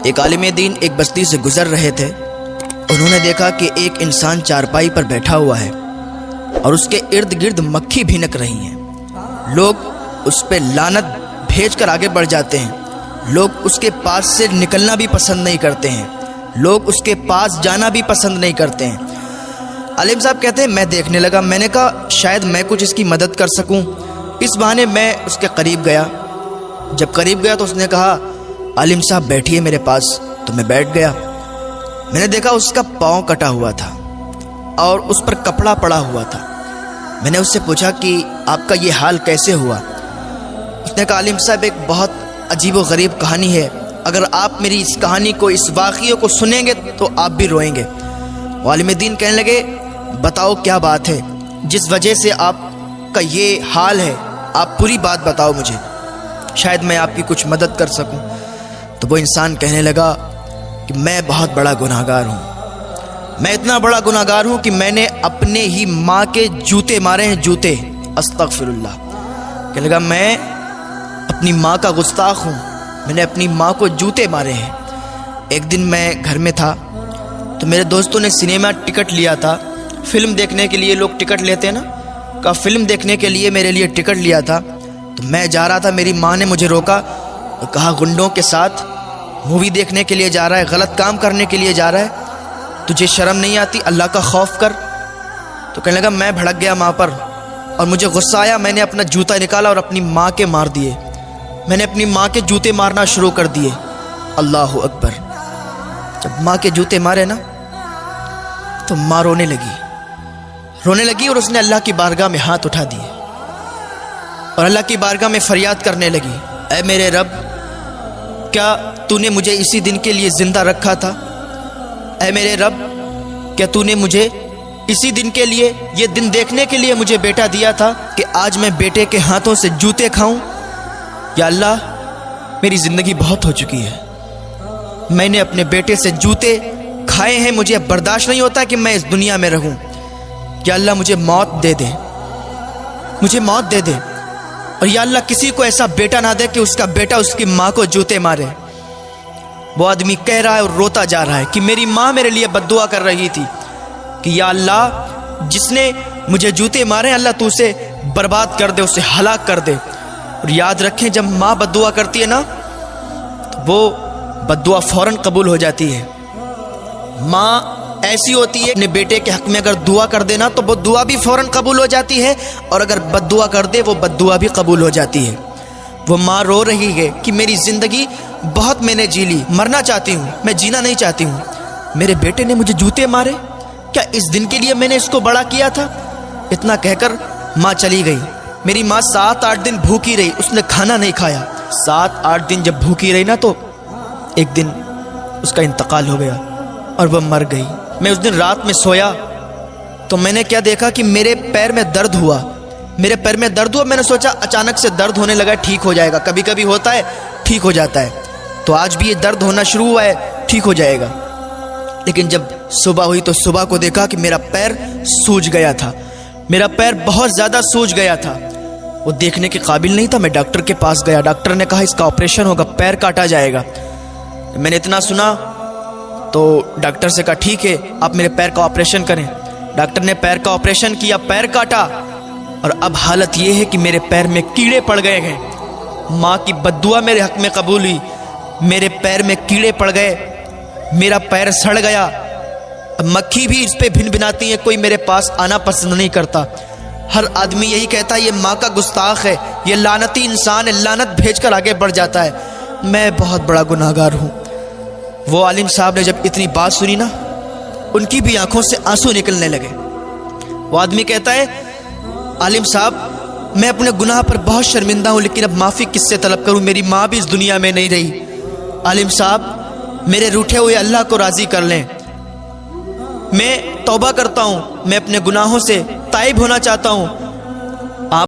ایک عالم دین ایک بستی سے گزر رہے تھے۔ انہوں نے دیکھا کہ ایک انسان چارپائی پر بیٹھا ہوا ہے اور اس کے ارد گرد مکھی بھینک رہی ہیں۔ لوگ اس پہ لعنت بھیج کر آگے بڑھ جاتے ہیں۔ لوگ اس کے پاس سے نکلنا بھی پسند نہیں کرتے ہیں۔ لوگ اس کے پاس جانا بھی پسند نہیں کرتے ہیں۔ عالم صاحب کہتے ہیں میں دیکھنے لگا، میں نے کہا شاید میں کچھ اس کی مدد کر سکوں۔ اس بہانے میں اس کے قریب گیا۔ جب قریب گیا تو اس نے کہا عالم صاحب بیٹھیے میرے پاس، تو میں بیٹھ گیا۔ میں نے دیکھا اس کا پاؤں کٹا ہوا تھا اور اس پر کپڑا پڑا ہوا تھا۔ میں نے اس سے پوچھا کہ آپ کا یہ حال کیسے ہوا؟ اس نے کہا عالم صاحب ایک بہت عجیب و غریب کہانی ہے، اگر آپ میری اس کہانی کو، اس واقعے کو سنیں گے تو آپ بھی روئیں گے۔ عالم دین کہنے لگے بتاؤ کیا بات ہے جس وجہ سے آپ کا یہ حال ہے، آپ پوری بات بتاؤ مجھے، شاید میں آپ کی کچھ مدد کر سکوں۔ تو وہ انسان کہنے لگا کہ میں بہت بڑا گناہگار ہوں، میں اتنا بڑا گناہگار ہوں کہ میں نے اپنے ہی ماں کے جوتے مارے ہیں، جوتے، استغفر اللہ۔ کہنے لگا میں اپنی ماں کا گستاخ ہوں، میں نے اپنی ماں کو جوتے مارے ہیں۔ ایک دن میں گھر میں تھا تو میرے دوستوں نے سنیما ٹکٹ لیا تھا، فلم دیکھنے کے لیے لوگ ٹکٹ لیتے ہیں نا، کہا فلم دیکھنے کے لیے میرے لیے ٹکٹ لیا تھا۔ تو میں جا رہا تھا، میری ماں نے مجھے روکا اور کہا گنڈوں کے ساتھ مووی دیکھنے کے لیے جا رہا ہے، غلط کام کرنے کے لیے جا رہا ہے، تجھے شرم نہیں آتی؟ اللہ کا خوف کر۔ تو کہنے لگا میں بھڑک گیا ماں پر اور مجھے غصہ آیا، میں نے اپنا جوتا نکالا اور اپنی ماں کے مار دیے۔ میں نے اپنی ماں کے جوتے مارنا شروع کر دیے۔ اللہ اکبر۔ جب ماں کے جوتے مارے نا تو ماں رونے لگی اور اس نے اللہ کی بارگاہ میں ہاتھ اٹھا دیے اور اللہ کی بارگاہ میں فریاد کرنے لگی، اے میرے رب، کیا تو نے مجھے اسی دن کے لیے زندہ رکھا تھا؟ اے میرے رب، کیا تو نے مجھے اسی دن کے لیے، یہ دن دیکھنے کے لیے مجھے بیٹا دیا تھا کہ آج میں بیٹے کے ہاتھوں سے جوتے کھاؤں؟ یا اللہ، میری زندگی بہت ہو چکی ہے، میں نے اپنے بیٹے سے جوتے کھائے ہیں، مجھے اب برداشت نہیں ہوتا کہ میں اس دنیا میں رہوں۔ یا اللہ مجھے موت دے دے، مجھے موت دے دے، اور یا اللہ کسی کو ایسا بیٹا نہ دے کہ اس کا بیٹا اس کی ماں کو جوتے مارے۔ وہ آدمی کہہ رہا ہے اور روتا جا رہا ہے کہ میری ماں میرے لیے بد دعا کر رہی تھی کہ یا اللہ جس نے مجھے جوتے مارے، اللہ تو اسے برباد کر دے، اسے ہلاک کر دے۔ اور یاد رکھیں جب ماں بد دعا کرتی ہے نا تو وہ بد دعا فوراً قبول ہو جاتی ہے۔ ماں ایسی ہوتی ہے، اپنے بیٹے کے حق میں اگر دعا کر دینا تو وہ دعا بھی فوراً قبول ہو جاتی ہے، اور اگر بد دعا کر دے وہ بد دعا بھی قبول ہو جاتی ہے۔ وہ ماں رو رہی ہے کہ میری زندگی بہت میں نے جی لی، مرنا چاہتی ہوں، میں جینا نہیں چاہتی ہوں، میرے بیٹے نے مجھے جوتے مارے، کیا اس دن کے لیے میں نے اس کو بڑا کیا تھا؟ اتنا کہہ کر ماں چلی گئی۔ میری ماں 7-8 دن بھوکی رہی، اس نے کھانا نہیں کھایا۔ 7-8 دن جب بھوکی رہی نا تو ایک دن اس کا انتقال ہو گیا اور وہ مر گئی۔ میں اس دن رات میں سویا تو میں نے کیا دیکھا کہ میرے پیر میں درد ہوا، میرے پیر میں درد ہوا۔ میں نے سوچا اچانک سے درد ہونے لگا، ٹھیک ہو جائے گا، کبھی کبھی ہوتا ہے ٹھیک ہو جاتا ہے، تو آج بھی یہ درد ہونا شروع ہوا ہے، ٹھیک ہو جائے گا۔ لیکن جب صبح ہوئی تو صبح کو دیکھا کہ میرا پیر سوج گیا تھا، میرا پیر بہت زیادہ سوج گیا تھا، وہ دیکھنے کے قابل نہیں تھا۔ میں ڈاکٹر کے پاس گیا، ڈاکٹر نے کہا اس کا آپریشن ہوگا، پیر کاٹا جائے گا۔ میں نے اتنا سنا تو ڈاکٹر سے کہا ٹھیک ہے آپ میرے پیر کا آپریشن کریں۔ ڈاکٹر نے پیر کا آپریشن کیا، پیر کاٹا، اور اب حالت یہ ہے کہ میرے پیر میں کیڑے پڑ گئے ہیں۔ ماں کی بد دعا میرے حق میں قبول ہوئی، میرے پیر میں کیڑے پڑ گئے، میرا پیر سڑ گیا، اب مکھی بھی اس پہ بھن بھناتی ہے، کوئی میرے پاس آنا پسند نہیں کرتا۔ ہر آدمی یہی کہتا ہے یہ ماں کا گستاخ ہے، یہ لعنتی انسان ہے، لعنت بھیج کر آگے بڑھ جاتا ہے۔ میں بہت بڑا گناہگار ہوں۔ وہ عالم صاحب نے جب اتنی بات سنی نا، ان کی بھی آنکھوں سے آنسو نکلنے لگے۔ وہ آدمی کہتا ہے عالم صاحب میں اپنے گناہ پر بہت شرمندہ ہوں، لیکن اب معافی کس سے طلب کروں؟ میری ماں بھی اس دنیا میں نہیں رہی۔ عالم صاحب میرے روٹھے ہوئے اللہ کو راضی کر لیں، میں توبہ کرتا ہوں، میں اپنے گناہوں سے تائب ہونا چاہتا ہوں،